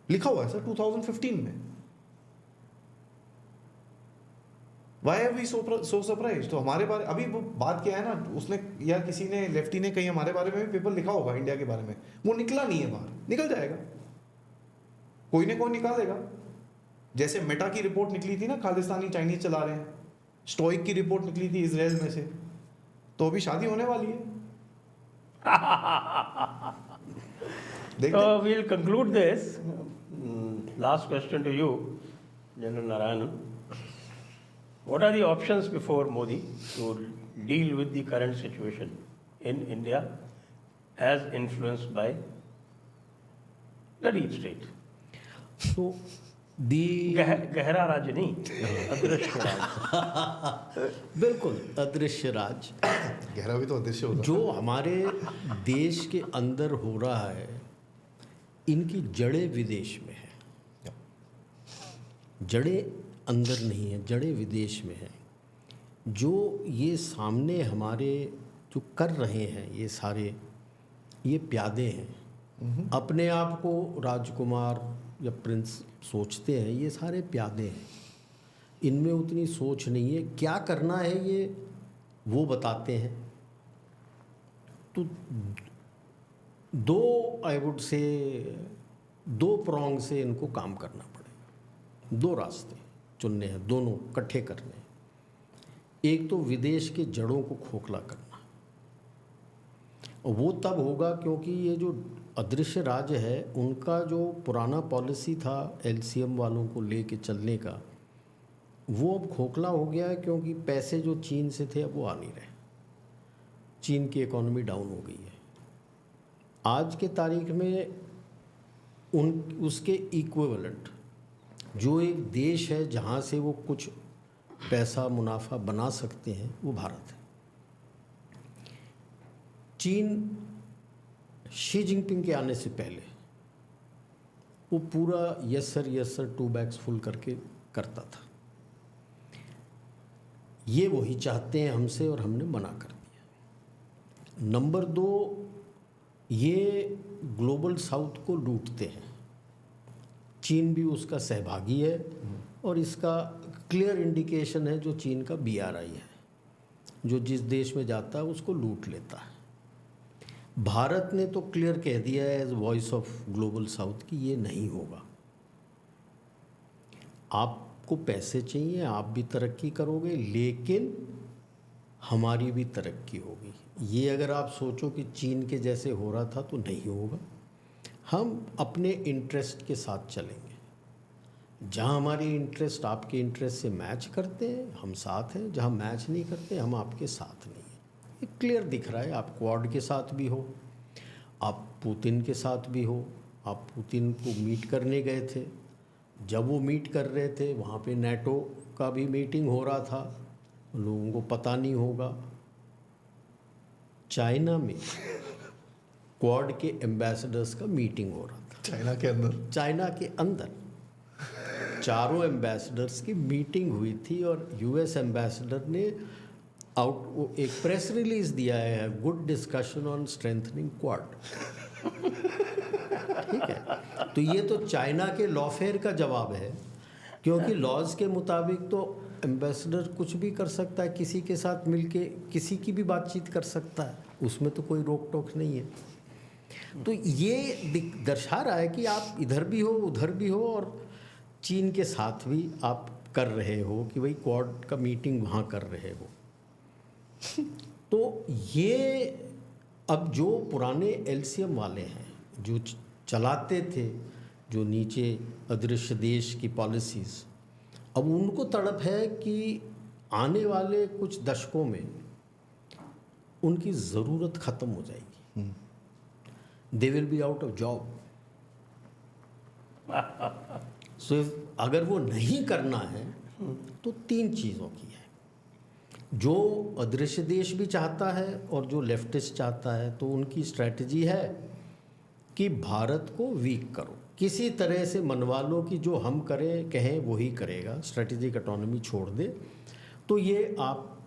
लिखा हुआ है सर 2015 में। Why are we so surprised? तो हमारे बारे अभी वो बात क्या है ना, उसने या किसी ने लेफ्टी ने कहीं हमारे बारे में भी पेपर लिखा होगा इंडिया के बारे में, वो निकला नहीं है बाहर, निकल जाएगा, कोई ना कोई निकाल देगा। जैसे मेटा की रिपोर्ट निकली थी ना, खालिस्तानी चाइनीज चला रहे हैं, स्टोइक की रिपोर्ट निकली थी इजराइल में से, तो अभी शादी होने वाली है। So we'll conclude this. Last question to you, General Narayanan. What are the options before Modi to deal with the current situation in India as influenced by the deep state? So the गहरा राज नहीं, अदृश्य राज। बिल्कुल अदृश्य राज, गहरा भी तो अदृश्य होता है। जो हमारे देश के अंदर हो रहा है, इनकी जड़ें विदेश में है, जड़ें अंदर नहीं है, जड़ें विदेश में है। जो ये सामने हमारे जो कर रहे हैं ये सारे, ये प्यादे हैं, अपने आप को राजकुमार या प्रिंस सोचते हैं, ये सारे प्यादे हैं, इनमें उतनी सोच नहीं है। क्या करना है ये वो बताते हैं। तो दो आई वुड से दो प्रॉन्ग से इनको काम करना पड़ेगा, दो रास्ते चुनने हैं, दोनों इकट्ठे करने हैं। एक तो विदेश के जड़ों को खोखला करना, और वो तब होगा क्योंकि ये जो अदृश्य राज है, उनका जो पुराना पॉलिसी था एलसीएम वालों को लेके चलने का, वो अब खोखला हो गया है, क्योंकि पैसे जो चीन से थे अब वो आ नहीं रहे, चीन की इकोनॉमी डाउन हो गई है। आज के तारीख में उसके इक्विवेलेंट जो एक देश है जहाँ से वो कुछ पैसा मुनाफा बना सकते हैं, वो भारत है। चीन शी जिनपिंग के आने से पहले वो पूरा यस सर 2 बैग्स फुल करके करता था। ये वही चाहते हैं हमसे, और हमने मना कर दिया। नंबर 2, ये ग्लोबल साउथ को लूटते हैं, चीन भी उसका सहभागी है, और इसका क्लियर इंडिकेशन है जो चीन का BRI है, जो जिस देश में जाता है उसको लूट लेता है। भारत ने तो क्लियर कह दिया है as voice of global south कि ये नहीं होगा। आपको पैसे चाहिए, आप भी तरक्की करोगे, लेकिन हमारी भी तरक्की होगी। ये अगर आप सोचो कि चीन के जैसे हो रहा था तो नहीं होगा। हम अपने इंटरेस्ट के साथ चलेंगे। जहाँ हमारे इंटरेस्ट आपके इंटरेस्ट से मैच करते हैं हम साथ हैं, जहाँ मैच नहीं करते हम आपके साथ नहीं हैं। ये क्लियर दिख रहा है। आप क्वाड के साथ भी हो, आप पुतिन के साथ भी हो। आप पुतिन को मीट करने गए थे, जब वो मीट कर रहे थे वहाँ पे NATO का भी मीटिंग हो रहा था। लोगों को पता नहीं होगा, चाइना में क्वाड के एम्बेसडर्स का मीटिंग हो रहा था। चाइना के अंदर? चाइना के अंदर 4 एम्बेसडर्स की मीटिंग हुई थी और US एम्बेसडर ने एक प्रेस रिलीज दिया है, good discussion on strengthening quad. ठीक है, तो ये तो चाइना के लॉफेयर का जवाब है, क्योंकि लॉज के मुताबिक तो एम्बेसडर कुछ भी कर सकता है, किसी के साथ मिलके किसी की भी बातचीत कर सकता है, उसमें तो कोई रोक टोक नहीं है। तो ये दर्शा रहा है कि आप इधर भी हो उधर भी हो और चीन के साथ भी आप कर रहे हो कि भाई क्वाड का मीटिंग वहाँ कर रहे हो। तो ये अब जो पुराने LCM वाले हैं जो चलाते थे, जो नीचे अदृश्य देश की पॉलिसीज़, अब उनको तड़प है कि आने वाले कुछ दशकों में उनकी ज़रूरत ख़त्म हो जाएगी। They will be out of job. So अगर वो नहीं करना है तो 3 चीज़ों की है। जो अदृश्य देश भी चाहता है और जो लेफ्टिस्ट चाहता है, तो उनकी स्ट्रैटेजी है कि भारत को वीक करो, किसी तरह से मनवा लो कि जो हम करें कहें वही करेगा, स्ट्रैटेजिक ऑटोनॉमी छोड़ दे। तो ये आप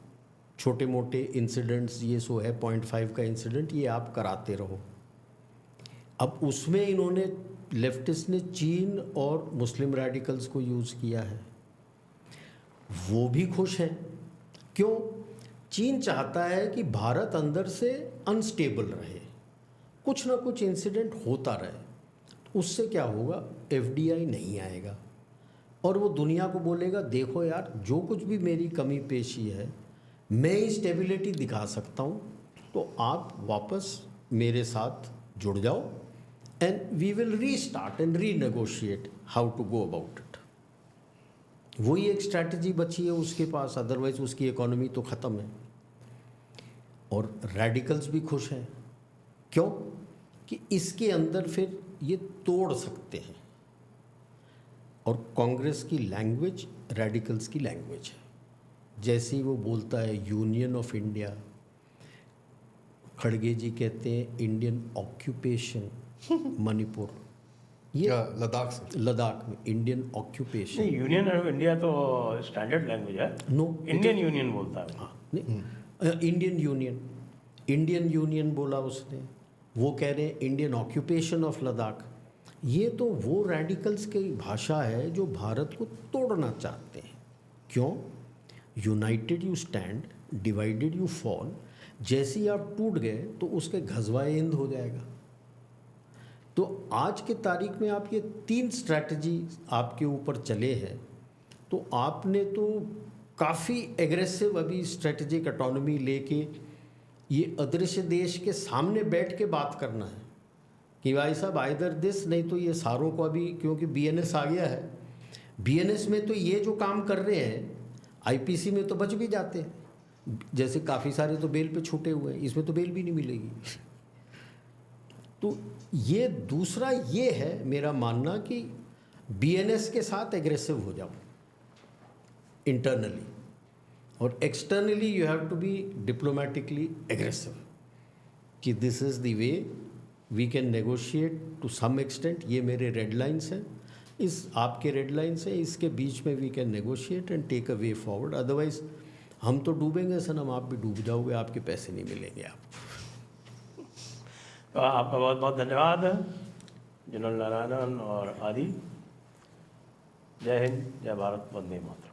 छोटे मोटे इंसिडेंट्स, ये सो है 0.5 का इंसिडेंट, ये आप कराते रहो। अब उसमें इन्होंने लेफ्टिस्ट ने चीन और मुस्लिम रेडिकल्स को यूज़ किया है। वो भी खुश हैं। क्यों? चीन चाहता है कि भारत अंदर से अनस्टेबल रहे, कुछ ना कुछ इंसिडेंट होता रहे। उससे क्या होगा, FDI नहीं आएगा और वो दुनिया को बोलेगा देखो यार, जो कुछ भी मेरी कमी पेशी है मैं स्टेबिलिटी दिखा सकता हूँ, तो आप वापस मेरे साथ जुड़ जाओ and we will restart and renegotiate how to go about it. वही एक स्ट्रैटेजी बची है उसके पास, अदरवाइज उसकी इकोनॉमी तो ख़त्म है। और रेडिकल्स भी खुश हैं। क्यों? कि इसके अंदर फिर ये तोड़ सकते हैं। और कांग्रेस की लैंग्वेज रेडिकल्स की लैंग्वेज है। जैसे ही वो बोलता है यूनियन ऑफ इंडिया, खड़गे जी कहते हैं इंडियन ऑक्यूपेशन मणिपुर, ये लद्दाख से, लद्दाख में Indian occupation. Union of India तो स्टैंडर्ड लैंग्वेज है। नो, इंडियन यूनियन बोलता है। हाँ, नहीं, इंडियन यूनियन बोला उसने। वो कह रहे हैं इंडियन ऑक्यूपेशन ऑफ लद्दाख। ये तो वो रेडिकल्स की भाषा है जो भारत को तोड़ना चाहते हैं। क्यों? United you stand, divided you fall. जैसे ही आप टूट गए तो उसके घजवाए इंद हो जाएगा। तो आज के तारीख में आप ये 3 स्ट्रैटेजी आपके ऊपर चले हैं, तो आपने तो काफ़ी एग्रेसिव अभी स्ट्रैटेजिक ऑटोनॉमी लेके ये अदृश्य देश के सामने बैठ के बात करना है कि भाई साहब आइदर दिस, नहीं तो ये सारों को अभी, क्योंकि BNS आ गया है, BNS में तो ये जो काम कर रहे हैं IPC में तो बच भी जाते हैं। जैसे काफ़ी सारे तो बेल पे छूटे हुए हैं, इसमें तो बेल भी नहीं मिलेगी। तो ये दूसरा ये है मेरा मानना कि BNS के साथ एग्रेसिव हो जाओ इंटरनली, और externally you have to be diplomatically aggressive कि this is the way we can negotiate to some extent. ये मेरे रेड लाइन्स हैं, इस आपके रेड लाइन्स हैं, इसके बीच में we can negotiate and take a way forward. Otherwise हम तो डूबेंगे सनम, आप भी डूब जाओगे, आपके पैसे नहीं मिलेंगे आपको। तो आपका बहुत बहुत धन्यवाद जनरल नारायणन और आदि। जय हिंद, जय भारत, वंदे मातरम।